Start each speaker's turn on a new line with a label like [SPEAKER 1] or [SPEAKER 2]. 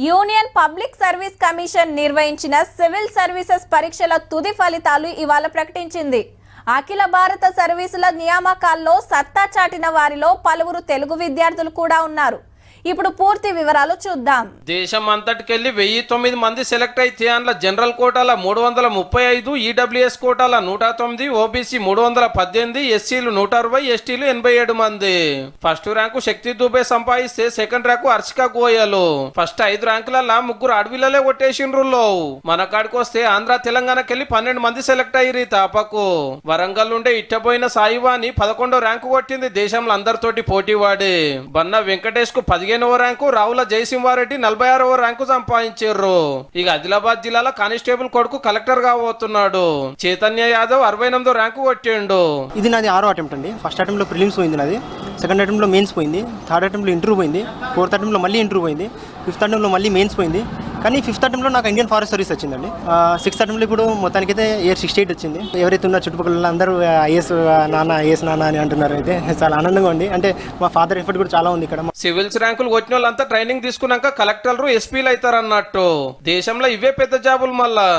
[SPEAKER 1] Union public service commission నిర్వహించిన civil services పరీక్షల తుది ఫలితాలు ఇవాళ ప్రకటించింది. అఖిల భారత సర్వీసుల నియామకాల్లో సత్తా చాటిన వారిలో పలువురు తెలుగు విద్యార్థులు కూడా ఉన్నారు. ఇప్పుడు పూర్తి వివరాలు చూద్దాం.
[SPEAKER 2] దేశం అంతటికెళ్లి 1009 మంది సెలెక్ట్ అయితే అందులో జనరల్ కోటాల 335, ఈడబ్ల్యూఎస్ కోటాల 109, ఓబీసీ 318, ఎస్సీలు 160, ఎస్టీలు 87 మంది. ఫస్ట్ ర్యాంకు శక్తి దుబే సంపాదిస్తే second rank Harshika Goyal. First 5 ర్యాంకులలో ముగ్గురు అడవిలలే కొట్టేసిండ్రులో. మన కాడికి వస్తే ఆంధ్ర తెలంగాణకెళ్లి 12 మంది సెలెక్ట్ అయ్యి తాపకు. వరంగల్ నుండే ఇట్టబోయిన సాయివాని 11వ ర్యాంకు కొట్టింది. దేశంలో అందరితోటి పోటీ వాడి. బన్న వెంకటేష్ కు 15వ ర్యాంకు, రావుల జయసింహారెడ్డి 46వ ర్యాంకు సంపాదించారు. ఇక ఆదిలాబాద్ జిల్లాలో కానిస్టేబుల్ కొడుకు కలెక్టర్ గా పోతున్నాడు. చైతన్య యాదవ్ 68వ ర్యాంకు కొట్టిండు.
[SPEAKER 3] ఇది నాది 6వ అటెంప్ట్ అండి. ఫస్ట్ అటెంప్ట్ లో ప్రిలిమ్స్ పోయింది నాది, సెకండ్ అటెంప్ట్ లో మెయిన్స్ పోయింది, థర్డ్ అటెంప్ట్ లో ఇంటర్వ్యూ పోయింది, ఫోర్త్ అటెంప్ట్ లో మళ్ళీ ఇంటర్వ్యూ పోయింది, ఫిఫ్త్ అటెంప్ట్ లో మళ్ళీ మెయిన్స్ పోయింది. కానీ ఫిఫ్త్ అటెంప్ట్ లో నాకు ఇండియన్ ఫారెస్ట్ సర్వీస్ వచ్చిందండి. సిక్స్త్ అటెంప్ట్ లో ఇప్పుడు మొత్తానికైతే ఇయర్ 68 వచ్చింది. ఎవరైతే ఉన్న చుట్టుపక్కల అందరూ ఐఎస్ నాన్న అని అంటున్నారు. అయితే చాలా ఆనందంగా ఉంది. అంటే మా ఫాదర్ ఎఫర్ట్ కూడా చాలా ఉంది ఇక్కడ.
[SPEAKER 2] సివిల్స్ ర్యాంకులు కొట్టిన వాళ్ళంతా ట్రైనింగ్ తీసుకున్నాక కలెక్టర్లు, ఎస్పీలు అవుతారు అన్నట్టు. దేశంలో ఇవే పెద్ద జాబులు మళ్ళా.